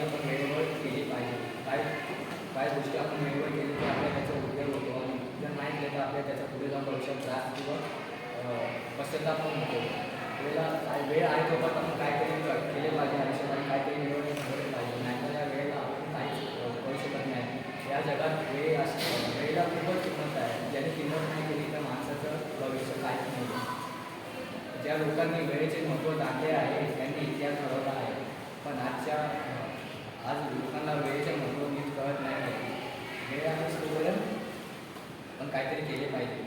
आपण वेळेवर केली पाहिजे. काय काय गोष्टी आपण वेळेवर केली तर आपल्याला त्याचा उपयोग होतो आणि जर नाही केलं तर आपल्याला त्याचा पुढे जाऊन भविष्यात त्रास किंवा पश्चाताप पण होतो. वेळ आहे तोपर्यंत आपण काहीतरी केले पाहिजे आयुष्यात आणि काहीतरी मिळवणे ठरवले पाहिजे. नाहीतर या वेळेला आपण काहीच करू शकत नाही. या जगात वेळेला खूपच किंमत आहे. ज्याने किंमत नाही केली तर माणसाचं भविष्य काहीच नाही. ज्या लोकांनी वेळेचे महत्त्व जाणले आहे त्यांनी इतिहास घडवला आहे. पण आज लोकांना वेळेचे महत्त्व नीट कळत नाही. वेळ आहे तोपर्यंत पण काहीतरी केले पाहिजे.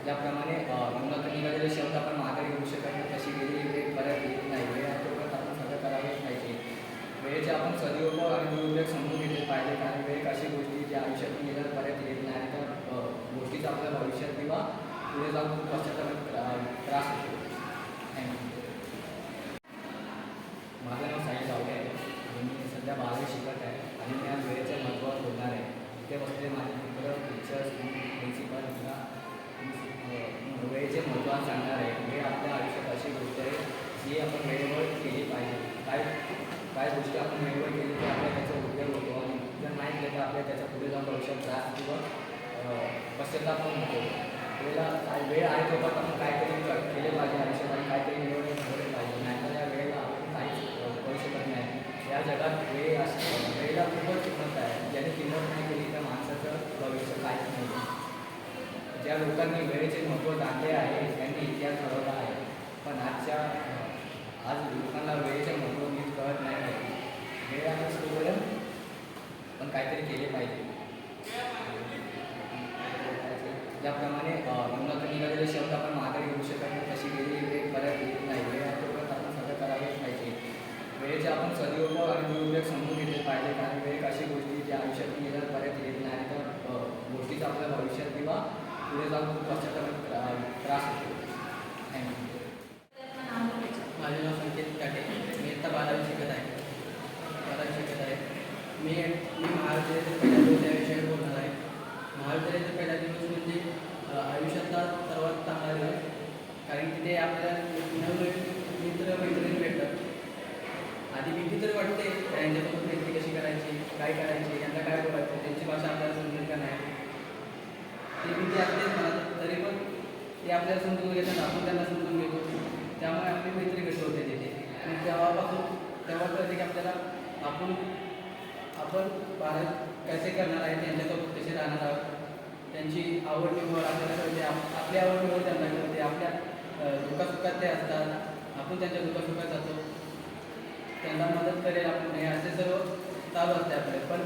ज्याप्रमाणे उन्नत निघालेले शब्द आपण मागे घेऊ शकत नाही तशी गेलेली वेळ परत येत नाही. वेळ आहे तोपर्यंत आपण सगळं करावेच पाहिजे. वेळेचे आपण सदुपयोग आणि दुरुपयोग समजून घेतले पाहिजे. कारण वेळ अशी गोष्टी जी आयुष्यात गेल्यावर परत येत नाही तर गोष्टीचा आपल्या भविष्यात किंवा पुढे जाऊन खूप पश्चाताप त्रास होतो. थँक्यू. माझं नाव साई जावडे आहे आणि मी सध्या 12वी शिकत आहे आणि मी आज वेळेचं महत्त्व बोलणार आहे. इथे बसले माझे मित्र, टीचर्स, प्रिन्सिपल किंवा वेळेचे महत्त्व सांगणार आहे. वेळ आपल्या आयुष्यात अशी गोष्ट आहे जी आपण वेळेवर केली पाहिजे. काय गोष्टी आपण वेळेवर केली तर आपल्याला त्याचा उपयोग होतो आणि जर नाही केलं तर आपल्याला त्याचा पुढे जाऊन भविष्यात त्रास किंवा पश्चाताप पण होतो. वेळ आहे तोपर्यंत आपण काहीतरी केले पाहिजे आयुष्यात आणि काहीतरी मिळवणे ठरवले पाहिजे. नाहीतर या वेळेला आपण काहीच करू शकत नाही. या जगात वेळेला खूपच किंमत आहे. ज्याने किंमत नाही केली तर माणसाचं भविष्य काहीच नाही. ज्या लोकांनी वेळेचे महत्त्व जाणले आहे त्यांनी इतिहास घडवला आहे. पण आज लोकांना वेळेचे महत्त्व नीट कळत नाही. वेळ आहे तोपर्यंत पण काहीतरी केले पाहिजे. ज्याप्रमाणे उन्नत निघालेले शब्द आपण मागे घेऊ शकत नाही तशी गेलेली वेळ परत येत नाही. वेळ आहे तोपर्यंत आपण सगळं करावेच पाहिजे. वेळेचे आपण सदुपयोग आणि दुरुपयोग समजून घेतले पाहिजे. कारण वेळ अशी गोष्टी जी आयुष्यात गेल्यावर परत येत नाही तर गोष्टीचा आपल्या भविष्यात किंवा पुढे जाऊन खूप पश्चाताप त्रास होतो. थँक्यू. माझे नाव संकेत काटे. मी इयत्ता 12वी शिकत आहे. मी महाविद्यालयाचा पहिला दिवस या विषयावर बोलणार आहे. महाविद्यालयाचा पहिला दिवस म्हणजे आयुष्यातला सर्वात चांगला दिवस. कारण तिथे आपल्याला नवनवीन मित्र मैत्रिणी भेटतात. आधी भीती तर वाटते त्यांच्यासोबत मैत्री कशी करायची, काय करायची, यांना काय बोलायचं, त्यांची भाषा आपल्याला समजेल का नाही ती भीती असतेच मला. तरी पण ते आपल्याला समजून घेतात, आपण त्यांना समजून घेतो. त्यामुळे आपली मैत्री कशी होते तिथे. आणि तेव्हा कळते की आपल्याला आपण भारत कसे करणार आहे, त्यांच्यासोबत कसे राहणार आहोत, त्यांची आवड निवड आपल्याला कळते, आपली आवड निवड त्यांना कळते. आपल्या दुःखासुखात ते असतात, आपण त्यांच्या दुःखासुखात जातो, त्यांना मदत करेल आपण, हे असे सर्व चालू असते आपल्याला. पण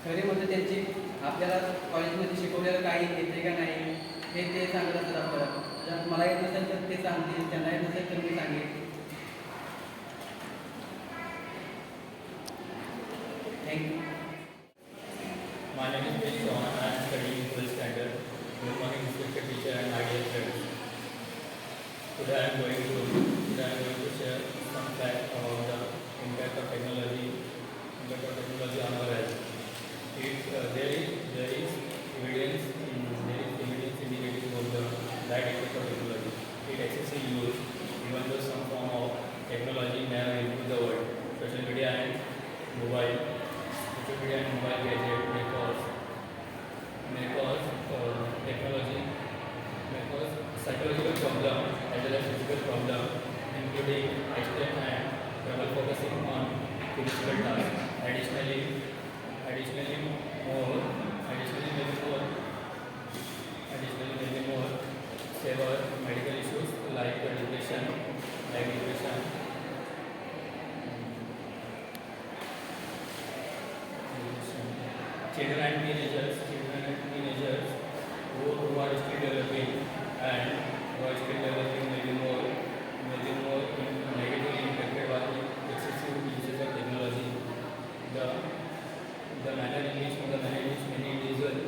खरी म्हणजे त्यांची आपल्याला कॉलेजमध्ये शिकवलेलं काही येते का नाही हे ते सांगत असतात आपल्याला. जर मला येत नसेल तर ते सांगतील, त्यांना येत नसेल तर मी सांगेन. Thank you. My name is Prince John. I am studying in 12th standard. Good morning, respected teacher and my dear friends. Today I am going to share some facts about the impact of technology on our health. There is evidence indicating of the bad effect of technology. Its excessive use, even though some form of technology may have improved the world, social media and mobile gadget may cause psychological problem as well as physical problem, including eye strain and trouble focusing on physical tasks. Additionally, maybe more severe medical issues like depression. Children and teenagers who are still developing may be more negatively impacted by excessive usage of technology. The manner in which many individuals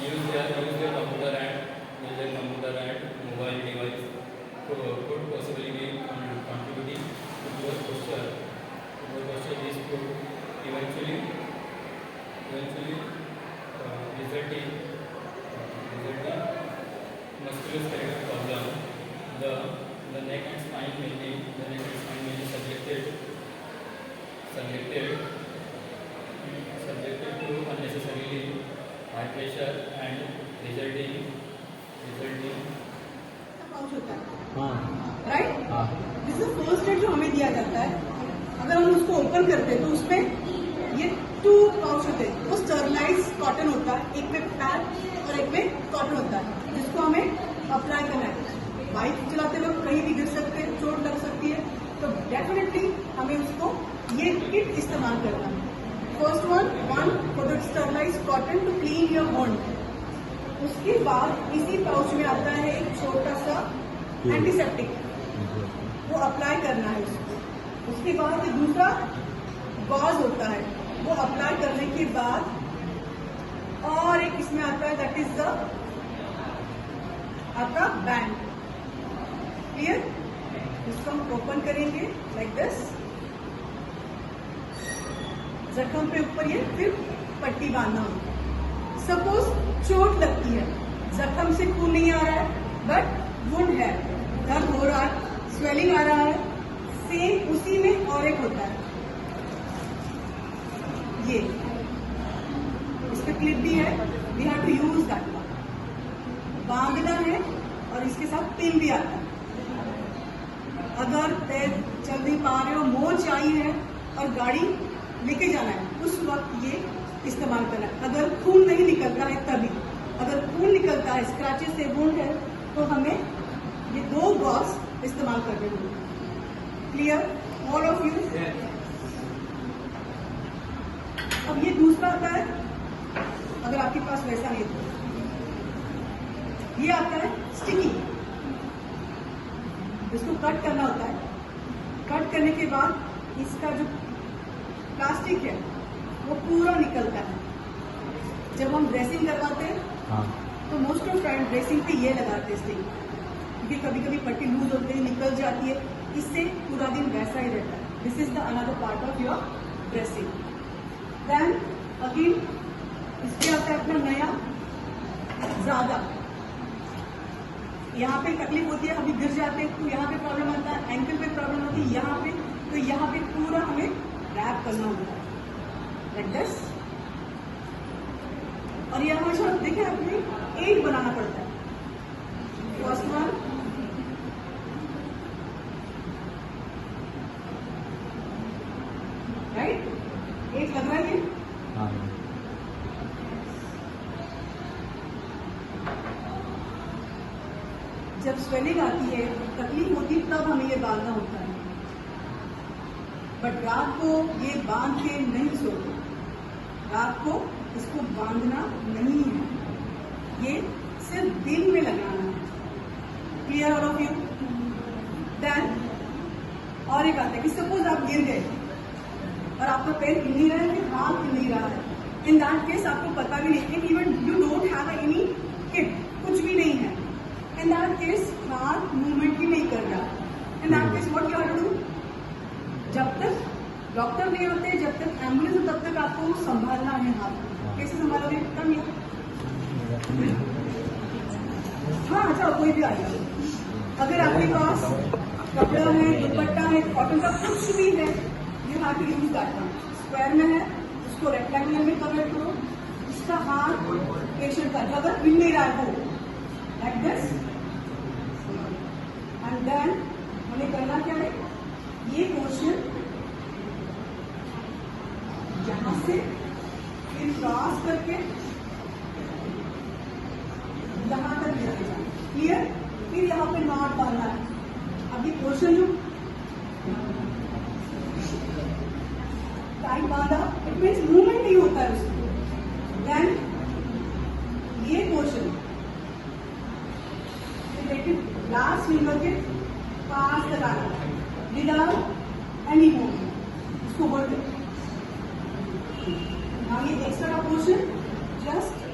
use their computer and mobile device could possibly be contributing to poor posture. This could eventually resulting musculoskeletal problem. The neck and spine mainly subjected to unnecessarily high pressure and resulting pouch होता है, हाँ right? हाँ this is first aid जो हमें दिया जाता है। अगर हम उसको ओपन करते हैं तो उसमें ये 2 पाउच होते हैं। वो स्टरलाइज कॉटन होता है, एक में पैड और एक में कॉटन होता है, जिसको हमें अप्लाई करना है। बाइक चलाते वक्त कहीं भी गिर सकते हैं, चोट लग सकती है, तो डेफिनेटली हमें उसको ये किट इस्तेमाल करना है। First one for the sterilize cotton to clean your wound. उसके बाद इसी पाउच में आता है एक छोटा सा एंटीसेप्टिक, वो अप्लाई करना है उसको। उसके बाद दूसरा गॉज होता है, वो अप्लाई करने के बाद और एक इसमें आता है, दैट इज द आपका बैंड। क्लियर? इसको हम ओपन करेंगे लाइक दिस, जख्म पे ऊपर ये फिर पट्टी बांधना होगा। सपोज चोट लगती है, जख्म से खून नहीं आ रहा है बट वुंड है, दर्द हो रहा है, स्वेलिंग आ रहा है, सेम उसी में और एक होता है ये, इस पे क्लिप भी है, we have to use that one. बांधना है और इसके साथ पिन भी आता है। अगर पैर चल नहीं पा रहे हो, मोच आई है और गाड़ी लेके जाना है, उस वक्त ये इस्तेमाल करना है। अगर खून नहीं निकलता है तभी, अगर खून निकलता है, स्क्रैचेस से वुंड है, तो हमें ये 2 गॉज इस्तेमाल करने होंगे। Clear all of you? अब ये दूसरा आता है, अगर आपके पास वैसा नहीं तो ये आता है स्टिकी। इसको कट करना होता है। कट करने के बाद इसका जो प्लास्टिक है वो पूरा निकलता है। जब हम ड्रेसिंग करवाते हैं तो मोस्ट ऑफ टाइम ड्रेसिंग पे ये लगाते हैं स्टिक, क्योंकि कभी कभी पट्टी लूज होती है, निकल जाती है, इससे पूरा दिन वैसा ही रहता है। This is the another part of your dressing. Then again इसके आता है अपना नया ज्यादा। यहाँ पे तकलीफ होती है, अभी गिर जाते हैं तो यहाँ पे प्रॉब्लम आता है, एंकल पे प्रॉब्लम होती है, यहाँ पे, तो यहाँ पे पूरा हमें रैप करना होता है लाइक दिस। और ये हमेशा देखिए आपने 8 बनाना पड़ता है। First one, right? 8 लग रहा है ये? जब स्वेलिंग आती है, तकलीफ होती है, तब हमें ये बांधना होता है। बट रात को ये बांध के नहीं सोते, रात को इसको बांधना नहीं है, ये सिर्फ दिन में लगाना है। Clear all of you? Then और एक आता है कि सपोज आप गिर गए और आपका पैर हिल नहीं रहा है, हाथ हिल नहीं रहा है, इन दैट केस आपको पता भी नहीं है, even you don't have any kit, कुछ भी नहीं है, इन दैट केस हाथ मूवमेंट ही नहीं कर रहा, in that case what you have to do? जब तक डॉक्टर नहीं होते, जब तक एम्बुलेंस हो, तब तक आपको संभालना है हाथ। कैसे संभालोगे? तब ये, हाँ अच्छा, कोई भी आएगा। अगर आपके पास कपड़ा है, दुपट्टा है, कॉटन का कुछ भी है, you have to use that one. Square में है, उसको रेक्टेंगुलर में कन्वर्ट करो, इसका हाथ पेशेंट का अगर हिल नहीं रहा है वो लाइक दिस, एंड देन हमें करना क्या है, ये पोर्शन यहां से फिर क्रॉस करके यहां तक लेके जाना। क्लियर? फिर यहाँ पे नॉट बांधना है। अब ये पोर्शन जो टाइट बांधा, इट मीन्स मूवमेंट नहीं होता है उसको। देन ये पोर्शन लास्ट फिंगर के पास लगाना विदाउट एनी मूवमेंट, इसको होल्ड करें। Now ये एक्स्ट्रा का portion just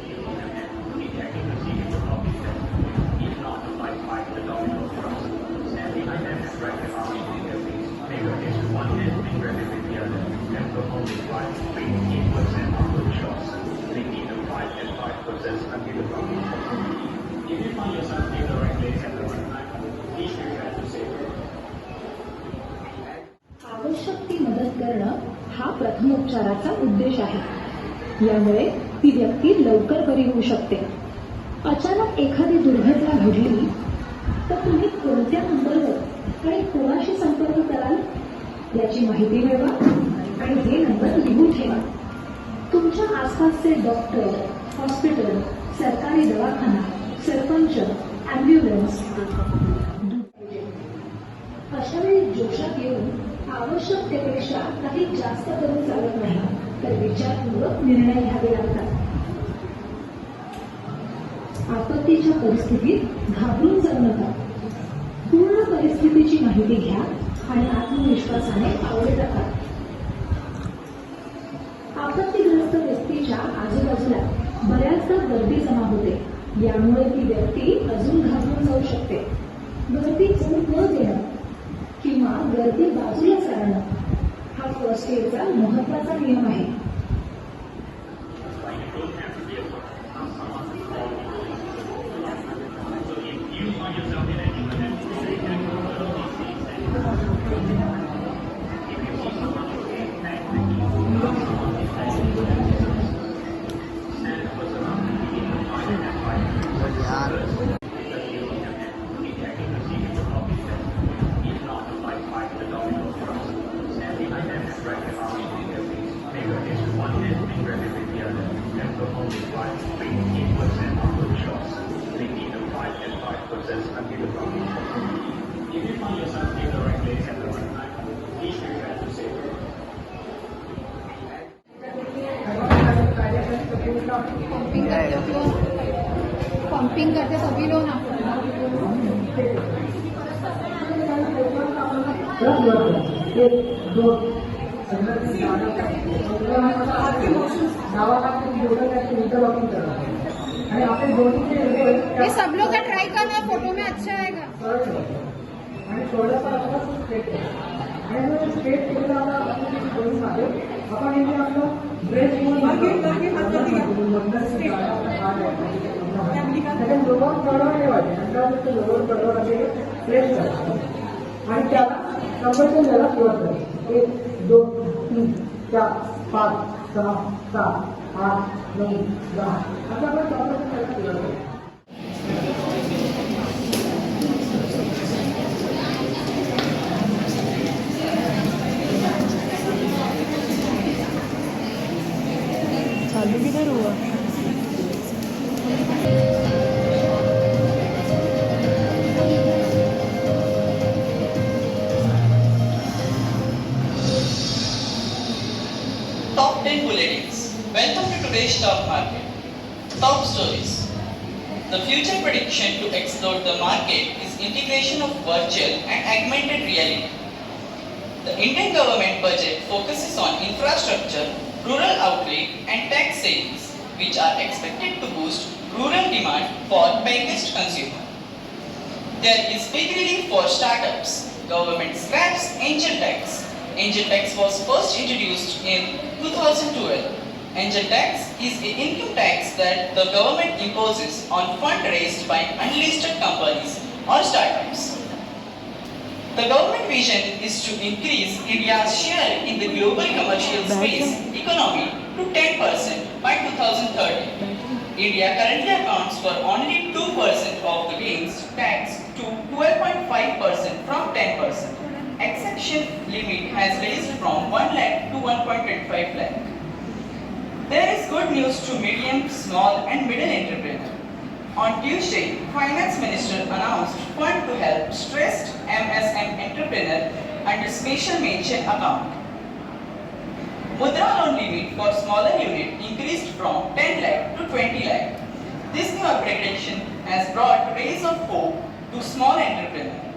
One is being represented the other, and performing one is being represented on the shots. They need a 5 process until the problem. If you find yourself in the right place at the right time, please prepare to save it. आवश्यक ती मदत करणं हा प्रथमोपचाराचा उद्देश आहे. यामुळे ती व्यक्ती लवकर बरी होऊ शकते. अचानक एखादी दुर्घटना घडली तर तुम्ही कोणत्या नंबरवर आणि कोणाशी संपर्क कराल याची माहिती मिळवा आणि हे नंबर लिहून ठेवा. तुमच्या आसपासचे डॉक्टर, हॉस्पिटल, सरकारी दवाखाना, सरपंच, ॲम्ब्युलन्स अशा वेळी जोशात येऊन आवश्यकतेपेक्षा काही जास्त करून चालत नाही, तर विचारपूर्वक निर्णय घ्यावे लागतात. आपत्तीच्या परिस्थितीत घाबरून जाऊ नका. पूर्ण परिस्थितीची माहिती घ्या आणि आत्मविश्वासाने पावले टाका. आपत्तीग्रस्त व्यक्तीच्या आजूबाजूला बऱ्याचदा गर्दी जमा होते. यामुळे ती व्यक्ती अजून घाबरून जाऊ शकते. गर्दी होऊ न देणं किंवा गर्दी बाजूला सारणं हा फर्स्ट एडचा महत्वाचा नियम आहे. Process until the problem. If you find yourself in the right place at the right time, please prepare to save it. Pumping करते सभी लोग ना. ये सब लोग का ट्राई करना, फोटो में अच्छा आएगा. आणि त्याला कंपल्शन द्यायला सुरुवात करायची. 1, 2, 3, 4, 5, 6, 7, 8, 9, 10 आता आपण कंपल्शन द्यायला सुरुवात करायची. चालू किधर हुआ? Top 10 bulletins. Welcome to today's stock market. Top stories. The future prediction to explore the market is integration of virtual and augmented reality. The Indian government budget focuses on infrastructure, rural outreach and tax savings, which are expected to boost rural demand for packaged consumer. There is big relief for startups. Government scraps angel tax. Angel tax was first introduced in 2012. Angel tax is an income tax that the government imposes on fund raised by unlisted companies or startups. The government vision is to increase India's share in the global commercial space economy to 10% by 2030. India currently accounts for only 2% of the gains tax to 12.5% from 10%. Exception limit has raised from 1 lakh to 1.25 lakh. There is good news to medium, small and middle entrepreneurs. On Tuesday, Finance Minister announced fund to help stressed MSM entrepreneur under special mention account. Mudra loan limit for smaller unit increased from 10 lakh to 20 lakh. This new upgradation has brought rays of hope to small entrepreneurs.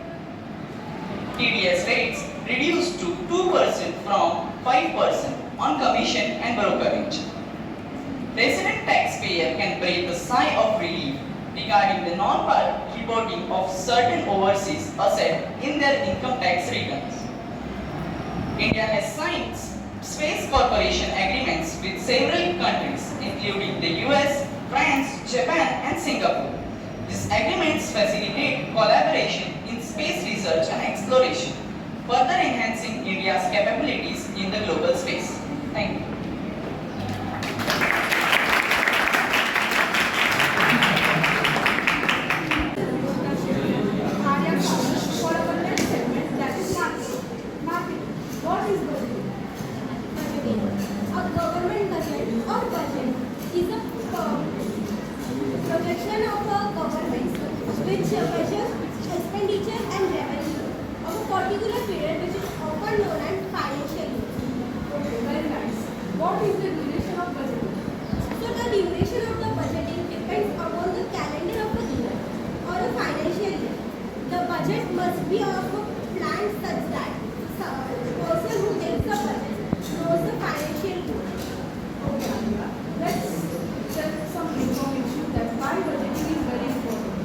TDS rates reduced to 2% from 5% on commission and brokerage. Resident taxpayer can breathe a sigh of relief regarding the non-part reporting of certain overseas assets in their income tax returns. India has signed space cooperation agreements with several countries including the US, France, Japan, and Singapore. These agreements facilitate collaboration in space research and exploration, further enhancing India's capabilities in the global space. Thank you. What is budget? A government budget or budget is a projection of a government which measures expenditure and revenue of a particular period, which is often known as financial year. Okay, very nice. What is the duration of budgeting? So the duration of the budgeting depends upon the calendar of a year or a financial year. The budget must be of a plan such that the person who makes the budget knows the financial year. Okay, Anila. Let's get some information that why budgeting is very important.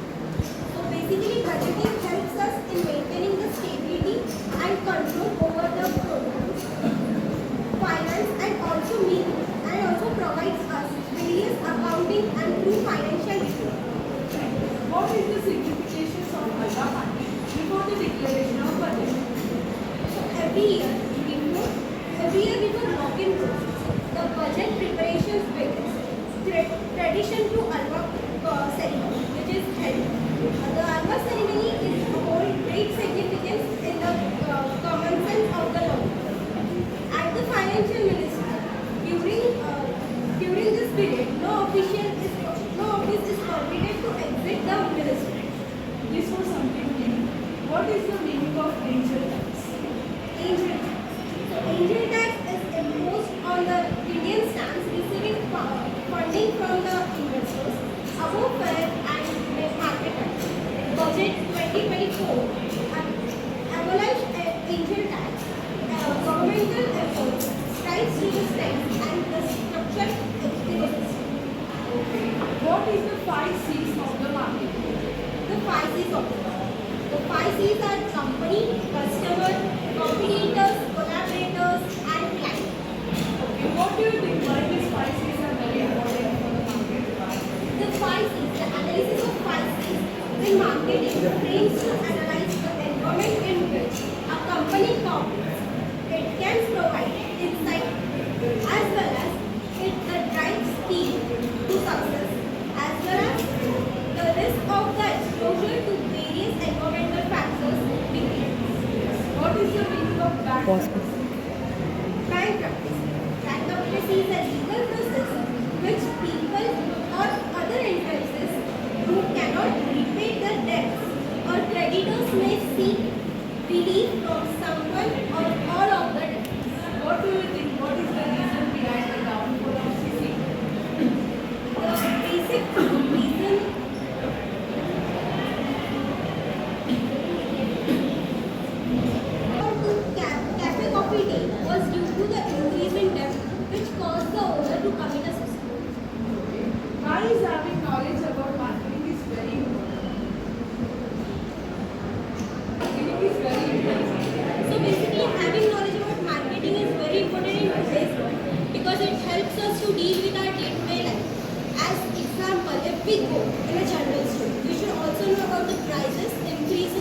So basically budgeting helps us in maintaining the stability and control over the programs, finance, and also provides us various accounting and true financial data. What is the signification of Alba market before the declaration of budget? So every year before login process, the budget preparations begins. Tradition to Alva ceremony, which is held. The Alva ceremony is hold great significance in the common sense of the law. At the financial ministry, during this period, no office is permitted to exit the ministry. This was something new. What is the meaning of angel tax? Angel tax. So angel tax is imposed on the Indian stamps receiving funding from the investors above fair and market tax. Budget 2024 abolished angel tax. Governmental efforts strives to the strength and the structured ecosystem. Okay. What is the 5 C's of the market? The 5 C's of the market. The 5 C's are company, customer, competitors, collaborators, and client. Okay. What do you think why these 5 C's are very important for the market? The 5 C's, the analysis of 5 C's in marketing aims to analyze the environment in which a company competes. It can provide insight as well as it drives speed to success, as well as the risk of the exposure to various environmental factors decreases. What is the meaning of bankruptcy? Bankruptcy. Bankruptcy is a legal process which people or other entities who cannot repay their debts or creditors may seek relief from someone or all of the debts. What do you think? What is the reason behind the downfall of CC? The basic reason Cafe Coffee Day was due to the increase in debt which caused the owner to commit a suicide. Why is having knowledge about marketing is very important? Marketing is very important. So basically having knowledge about marketing is very important in today's world because it helps us to deal with our day-to-day life. As example, if we go in a general store, we should also know about the prices, increase